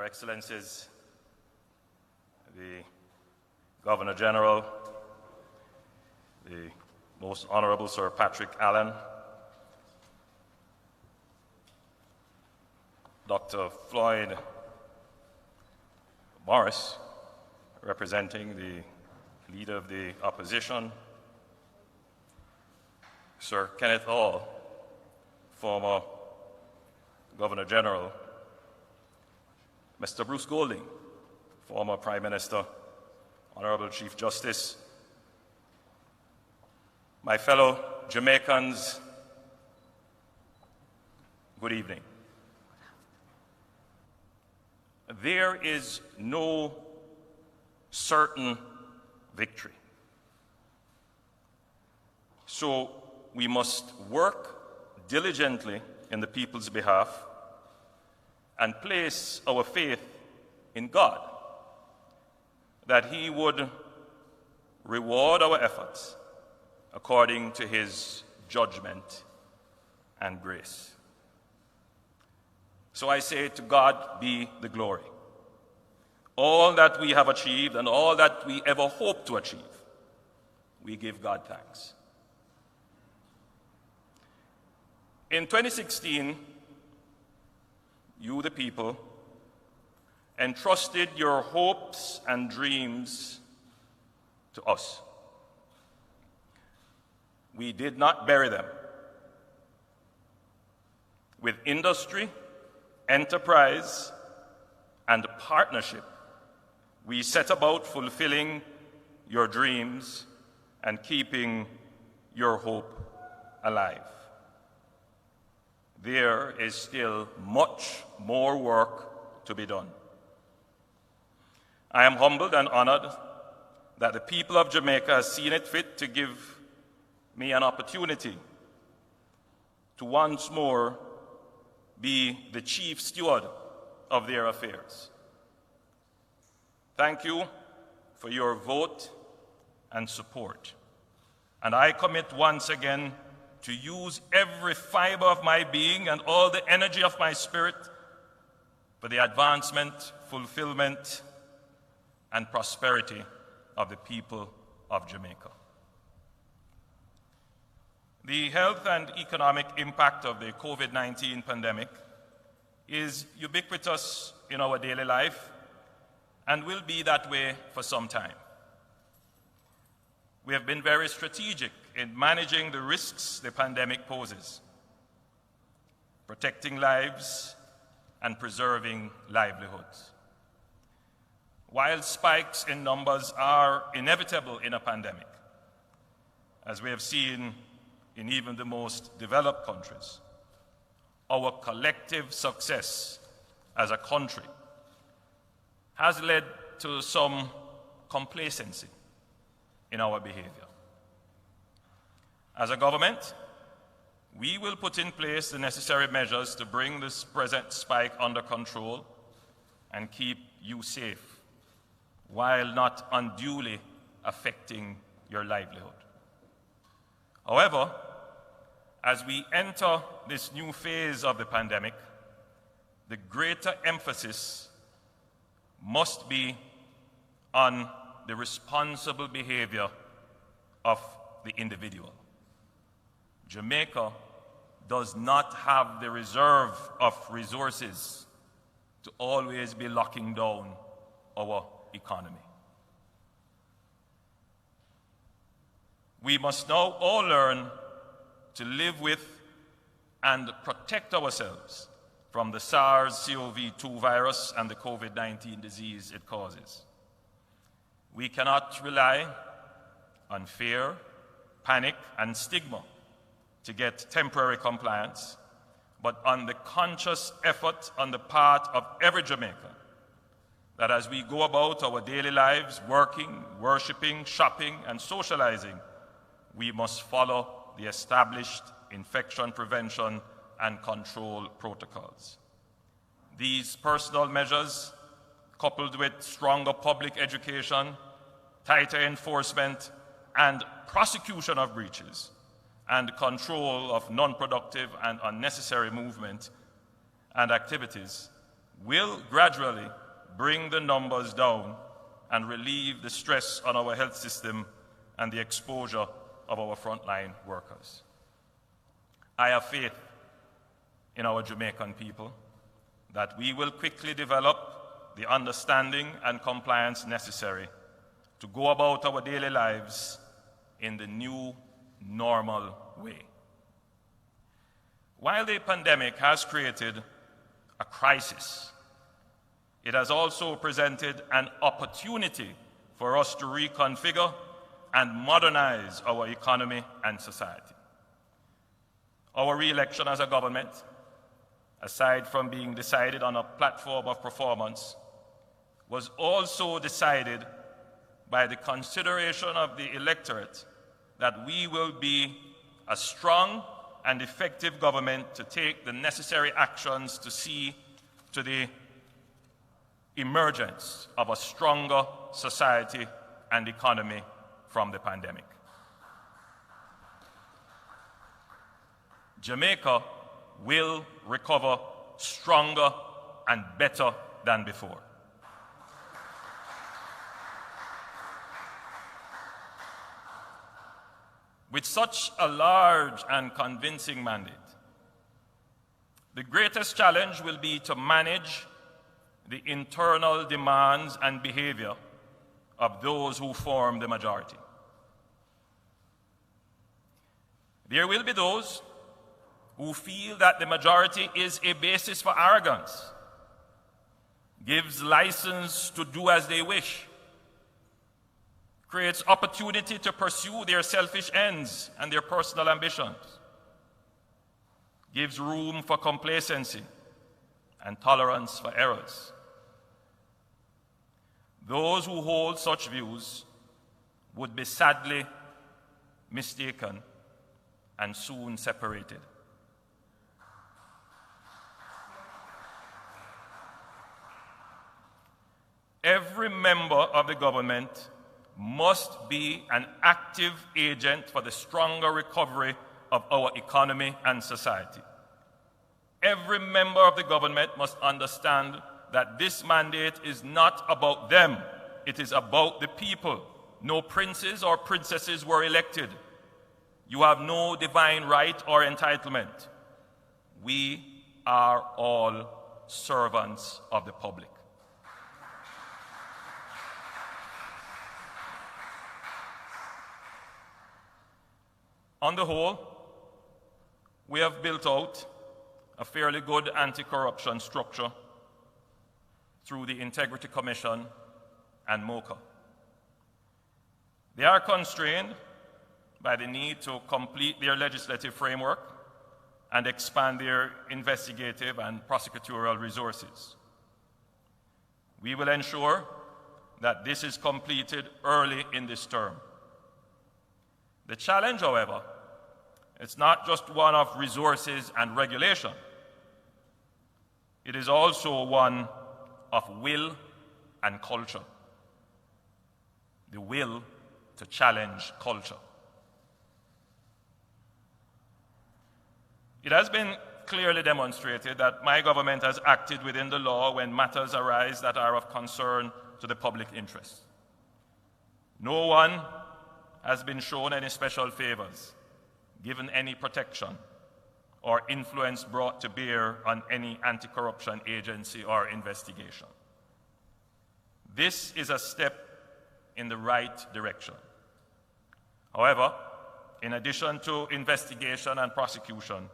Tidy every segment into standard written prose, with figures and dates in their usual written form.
Your Excellencies, the Governor General, the Most Honourable Sir Patrick Allen, Dr. Floyd Morris, representing the Leader of the Opposition, Sir Kenneth Hall, former Governor General, Mr. Bruce Golding, former Prime Minister, Honourable Chief Justice, my fellow Jamaicans, good evening. There is no certain victory. So we must work diligently in the people's behalf and place our faith in God, that He would reward our efforts according to His judgment and grace. So I say, to God be the glory. All that we have achieved and all that we ever hope to achieve, we give God thanks. In 2016, you, the people, entrusted your hopes and dreams to us. We did not bury them. With industry, enterprise, and partnership, we set about fulfilling your dreams and keeping your hope alive. There is still much more work to be done. I am humbled and honored that the people of Jamaica have seen it fit to give me an opportunity to once more be the chief steward of their affairs. Thank you for your vote and support. And I commit once again to use every fiber of my being and all the energy of my spirit for the advancement, fulfillment, and prosperity of the people of Jamaica. The health and economic impact of the COVID-19 pandemic is ubiquitous in our daily life and will be that way for some time. We have been very strategic in managing the risks the pandemic poses, protecting lives and preserving livelihoods. While spikes in numbers are inevitable in a pandemic, as we have seen in even the most developed countries, our collective success as a country has led to some complacency in our behavior. As a government, we will put in place the necessary measures to bring this present spike under control and keep you safe, while not unduly affecting your livelihood. However, as we enter this new phase of the pandemic, the greater emphasis must be on the responsible behavior of the individual. Jamaica does not have the reserve of resources to always be locking down our economy. We must now all learn to live with and protect ourselves from the SARS-CoV-2 virus and the COVID-19 disease it causes. We cannot rely on fear, panic, and stigma to get temporary compliance, but on the conscious effort on the part of every Jamaican that as we go about our daily lives, working, worshiping, shopping, and socializing, we must follow the established infection prevention and control protocols. These personal measures, coupled with stronger public education, tighter enforcement, and prosecution of breaches, and control of non-productive and unnecessary movement and activities, will gradually bring the numbers down and relieve the stress on our health system and the exposure of our frontline workers. I have faith in our Jamaican people that we will quickly develop the understanding and compliance necessary to go about our daily lives in the new normal way. While the pandemic has created a crisis, it has also presented an opportunity for us to reconfigure and modernize our economy and society. Our re-election as a government, aside from being decided on a platform of performance, was also decided by the consideration of the electorate that we will be a strong and effective government to take the necessary actions to see to the emergence of a stronger society and economy from the pandemic. Jamaica will recover stronger and better than before. With such a large and convincing mandate, the greatest challenge will be to manage the internal demands and behavior of those who form the majority. There will be those who feel that the majority is a basis for arrogance, gives license to do as they wish, creates opportunity to pursue their selfish ends and their personal ambitions, gives room for complacency and tolerance for errors. Those who hold such views would be sadly mistaken and soon separated. Every member of the government must be an active agent for the stronger recovery of our economy and society. Every member of the government must understand that this mandate is not about them, it is about the people. No princes or princesses were elected. You have no divine right or entitlement. We are all servants of the public. On the whole, we have built out a fairly good anti-corruption structure through the Integrity Commission and MOCA. They are constrained by the need to complete their legislative framework and expand their investigative and prosecutorial resources. We will ensure that this is completed early in this term. The challenge, however, it's not just one of resources and regulation. It is also one of will and culture. The will to challenge culture. It has been clearly demonstrated that my government has acted within the law when matters arise that are of concern to the public interest. No one has been shown any special favors, given any protection, or influence brought to bear on any anti-corruption agency or investigation. This is a step in the right direction. However, in addition to investigation and prosecution,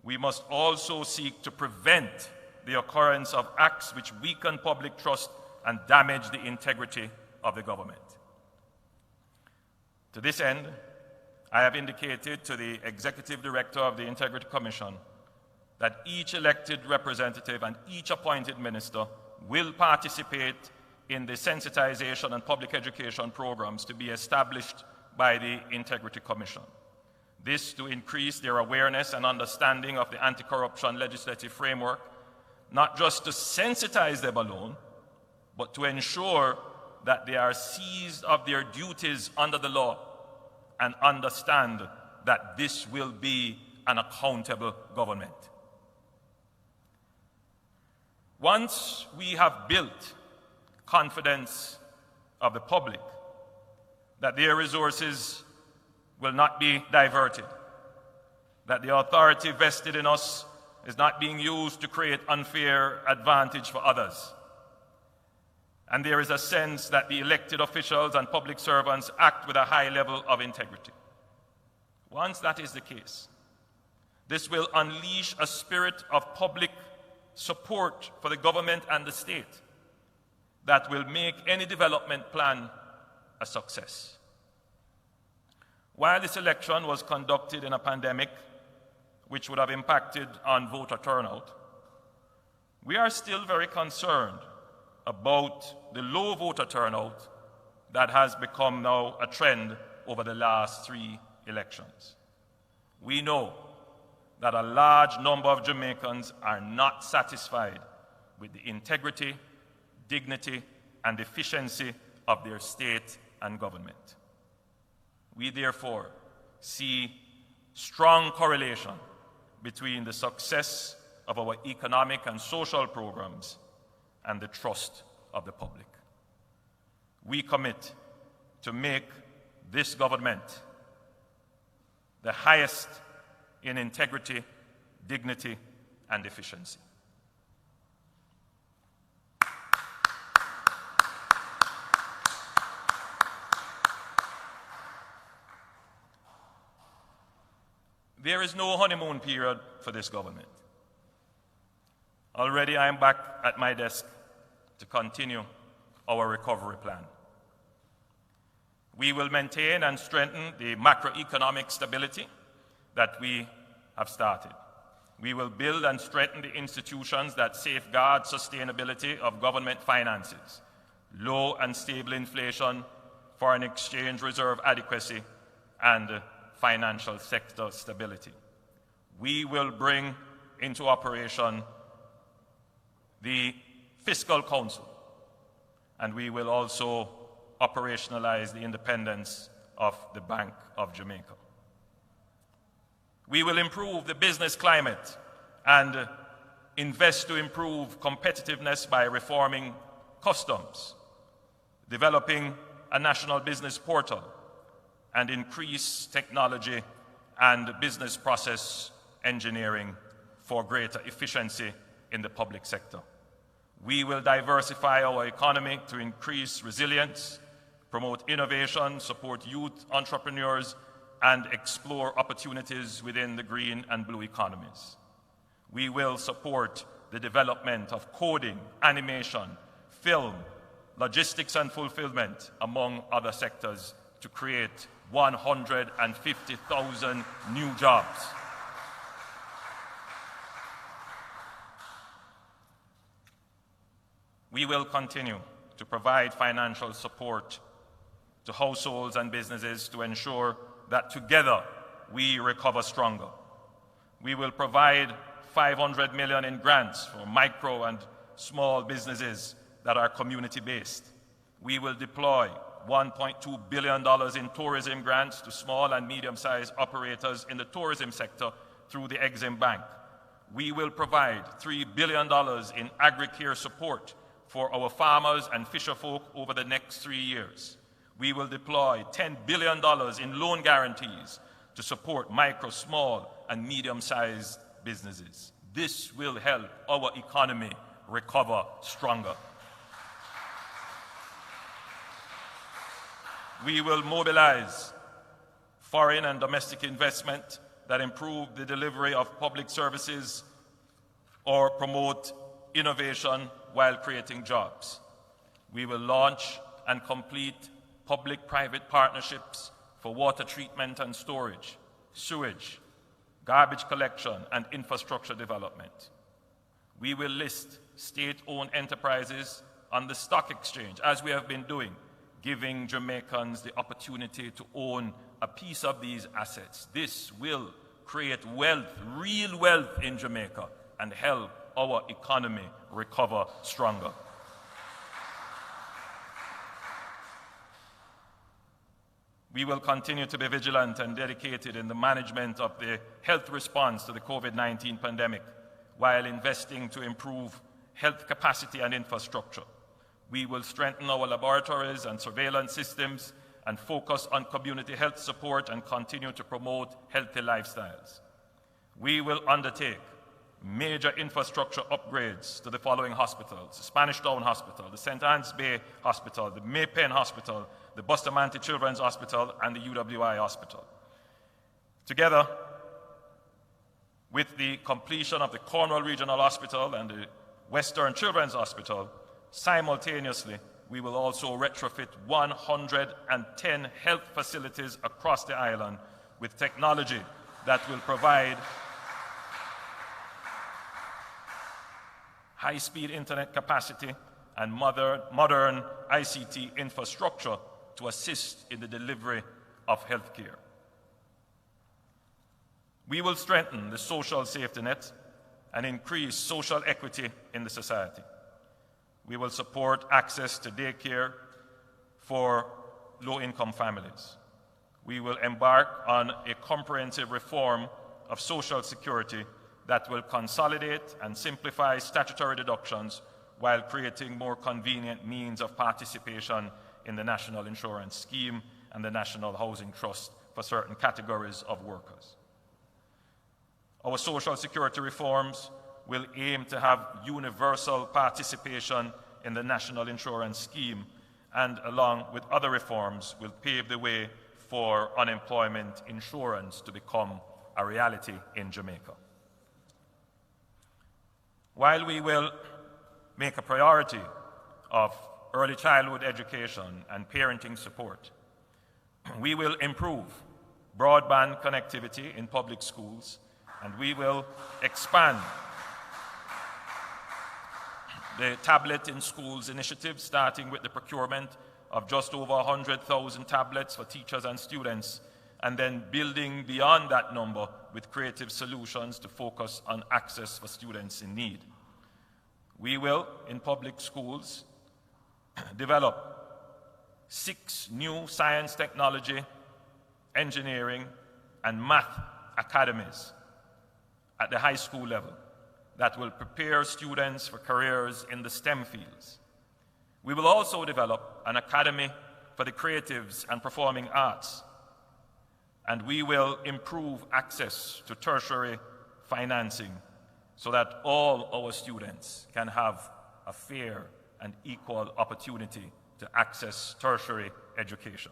we must also seek to prevent the occurrence of acts which weaken public trust and damage the integrity of the government. To this end, I have indicated to the Executive Director of the Integrity Commission that each elected representative and each appointed minister will participate in the sensitization and public education programs to be established by the Integrity Commission. This to increase their awareness and understanding of the anti-corruption legislative framework, not just to sensitize them alone, but to ensure that they are seized of their duties under the law and understand that this will be an accountable government. Once we have built confidence of the public that their resources will not be diverted, that the authority vested in us is not being used to create unfair advantage for others, and there is a sense that the elected officials and public servants act with a high level of integrity. Once that is the case, this will unleash a spirit of public support for the government and the state that will make any development plan a success. While this election was conducted in a pandemic, which would have impacted on voter turnout, we are still very concerned about the low voter turnout that has become now a trend over the last 3 elections. We know that a large number of Jamaicans are not satisfied with the integrity, dignity, and efficiency of their state and government. We therefore see strong correlation between the success of our economic and social programs and the trust of the public. We commit to make this government the highest in integrity, dignity, and efficiency. There is no honeymoon period for this government. Already I am back at my desk to continue our recovery plan. We will maintain and strengthen the macroeconomic stability that we have started. We will build and strengthen the institutions that safeguard sustainability of government finances, low and stable inflation, foreign exchange reserve adequacy, and financial sector stability. We will bring into operation the Fiscal Council, and we will also operationalize the independence of the Bank of Jamaica. We will improve the business climate and invest to improve competitiveness by reforming customs, developing a national business portal, and increase technology and business process engineering for greater efficiency in the public sector. We will diversify our economy to increase resilience, promote innovation, support youth entrepreneurs, and explore opportunities within the green and blue economies. We will support the development of coding, animation, film, logistics and fulfillment, among other sectors, to create 150,000 new jobs. We will continue to provide financial support to households and businesses to ensure that together we recover stronger. We will provide $500 million in grants for micro and small businesses that are community-based. We will deploy $1.2 billion in tourism grants to small and medium-sized operators in the tourism sector through the Exim Bank. We will provide $3 billion in agri-care support for our farmers and fisherfolk over the next 3 years. We will deploy $10 billion in loan guarantees to support micro, small, and medium-sized businesses. This will help our economy recover stronger. We will mobilize foreign and domestic investment that improve the delivery of public services or promote innovation while creating jobs. We will launch and complete public-private partnerships for water treatment and storage, sewage, garbage collection, and infrastructure development. We will list state-owned enterprises on the stock exchange, as we have been doing, giving Jamaicans the opportunity to own a piece of these assets. This will create wealth, real wealth in Jamaica, and help our economy recover stronger. We will continue to be vigilant and dedicated in the management of the health response to the COVID-19 pandemic, while investing to improve health capacity and infrastructure. We will strengthen our laboratories and surveillance systems and focus on community health support and continue to promote healthy lifestyles. We will undertake major infrastructure upgrades to the following hospitals: the Spanish Town Hospital, the St. Anne's Bay Hospital, the Maypen Hospital, the Bustamante Children's Hospital, and the UWI Hospital. Together with the completion of the Cornwall Regional Hospital and the Western Children's Hospital, simultaneously, we will also retrofit 110 health facilities across the island with technology that will provide high-speed internet capacity and modern ICT infrastructure to assist in the delivery of health care. We will strengthen the social safety net and increase social equity in the society. We will support access to daycare for low-income families. We will embark on a comprehensive reform of Social Security that will consolidate and simplify statutory deductions while creating more convenient means of participation in the National Insurance Scheme and the National Housing Trust for certain categories of workers. Our Social Security reforms will aim to have universal participation in the National Insurance Scheme and, along with other reforms, will pave the way for unemployment insurance to become a reality in Jamaica. While we will make a priority of early childhood education and parenting support, we will improve broadband connectivity in public schools, and we will expand the Tablet in Schools initiative, starting with the procurement of just over 100,000 tablets for teachers and students, and then building beyond that number with creative solutions to focus on access for students in need. We will, in public schools, develop 6 new science, technology, engineering, and math academies at the high school level that will prepare students for careers in the STEM fields. We will also develop an academy for the creatives and performing arts, and we will improve access to tertiary financing so that all our students can have a fair and equal opportunity to access tertiary education.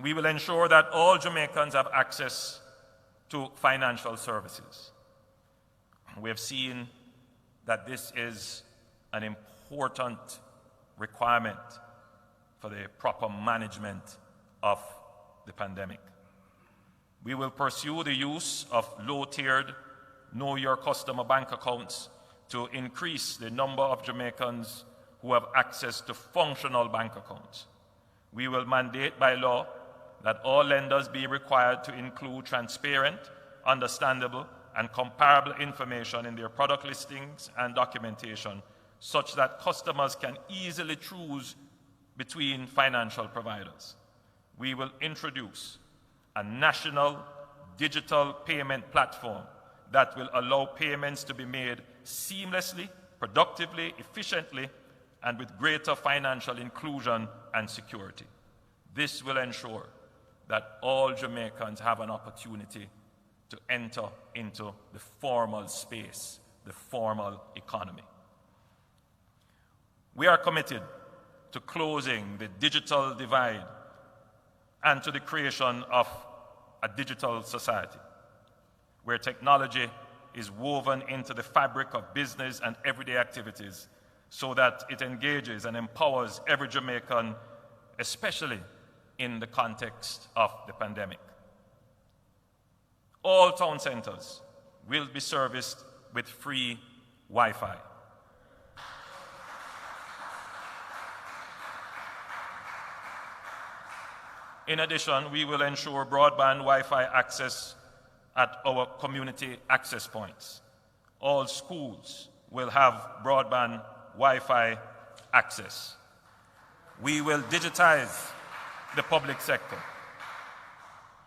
We will ensure that all Jamaicans have access to financial services. We have seen that this is an important requirement for the proper management of the pandemic. We will pursue the use of low-tiered, know your customer bank accounts to increase the number of Jamaicans who have access to functional bank accounts. We will mandate by law that all lenders be required to include transparent, understandable, and comparable information in their product listings and documentation, such that customers can easily choose between financial providers. We will introduce a national digital payment platform that will allow payments to be made seamlessly, productively, efficiently, and with greater financial inclusion and security. This will ensure that all Jamaicans have an opportunity to enter into the formal space, the formal economy. We are committed to closing the digital divide and to the creation of a digital society where technology is woven into the fabric of business and everyday activities so that it engages and empowers every Jamaican, especially in the context of the pandemic. All town centers will be serviced with free Wi-Fi. In addition, we will ensure broadband Wi-Fi access at our community access points. All schools will have broadband Wi-Fi access. We will digitize the public sector.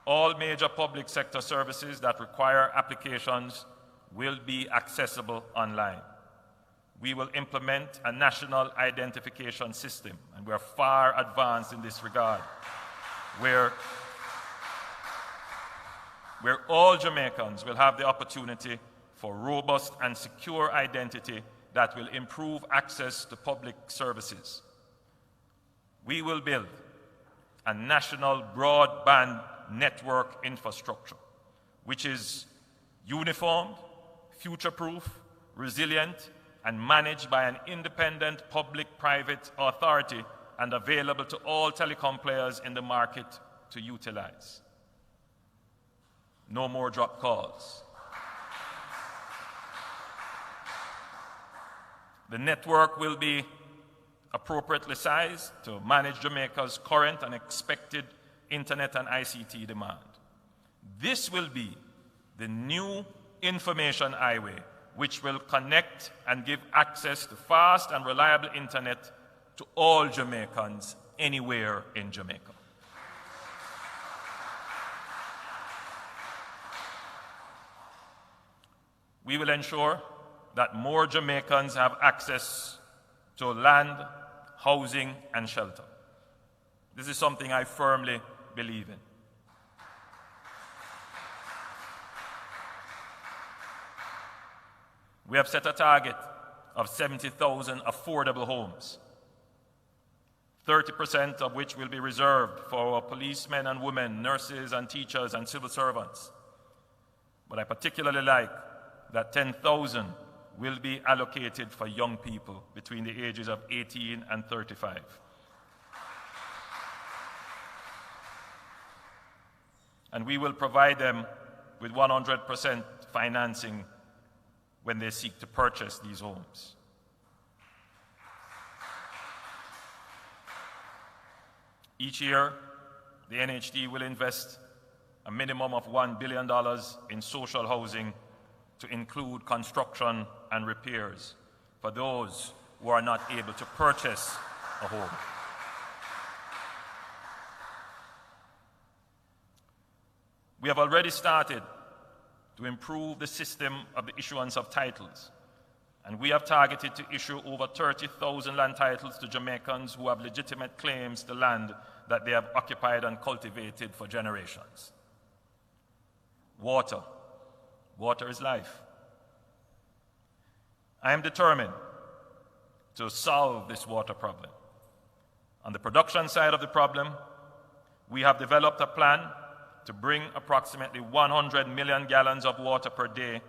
All major public sector services that require applications will be accessible online. We will implement a national identification system, and we are far advanced in this regard, where all Jamaicans will have the opportunity for robust and secure identity that will improve access to public services. We will build a national broadband network infrastructure, which is uniformed, future-proof, resilient, and managed by an independent public-private authority and available to all telecom players in the market to utilize. No more drop calls. The network will be appropriately sized to manage Jamaica's current and expected internet and ICT demand. This will be the new information highway, which will connect and give access to fast and reliable internet to all Jamaicans anywhere in Jamaica. We will ensure that more Jamaicans have access to land, housing, and shelter. This is something I firmly believe in. We have set a target of 70,000 affordable homes, 30% of which will be reserved for our policemen and women, nurses and teachers and civil servants. But I particularly like that 10,000 will be allocated for young people between the ages of 18 and 35. And we will provide them with 100% financing when they seek to purchase these homes. Each year, the NHD will invest a minimum of $1 billion in social housing to include construction and repairs for those who are not able to purchase a home. We have already started to improve the system of the issuance of titles, and we have targeted to issue over 30,000 land titles to Jamaicans who have legitimate claims to land that they have occupied and cultivated for generations. Water. Water is life. I am determined to solve this water problem. On the production side of the problem, we have developed a plan to bring approximately 100 million gallons of water per day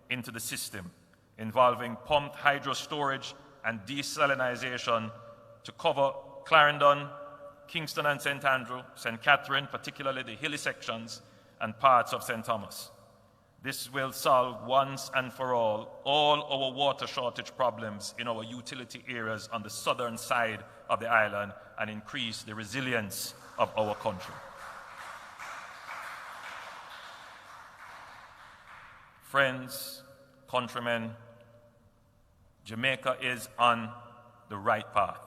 into the system, involving pumped hydro storage and desalinization to cover Clarendon, Kingston and St. Andrew, St. Catherine, particularly the hilly sections, and parts of St. Thomas. This will solve once and for all our water shortage problems in our utility areas on the southern side of the island and increase the resilience of our country. Friends, countrymen, Jamaica is on the right path.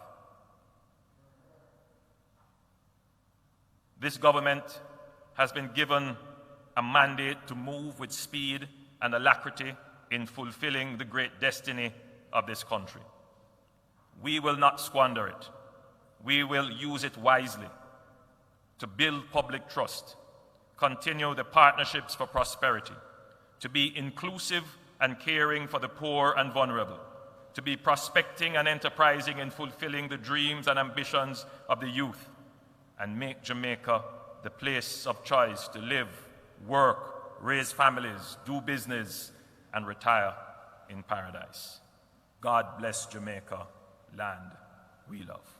This government has been given a mandate to move with speed and alacrity in fulfilling the great destiny of this country. We will not squander it. We will use it wisely to build public trust, continue the partnerships for prosperity, to be inclusive and caring for the poor and vulnerable, to be prospecting and enterprising in fulfilling the dreams and ambitions of the youth, and make Jamaica the place of choice to live, work, raise families, do business, and retire in paradise. God bless Jamaica, land we love.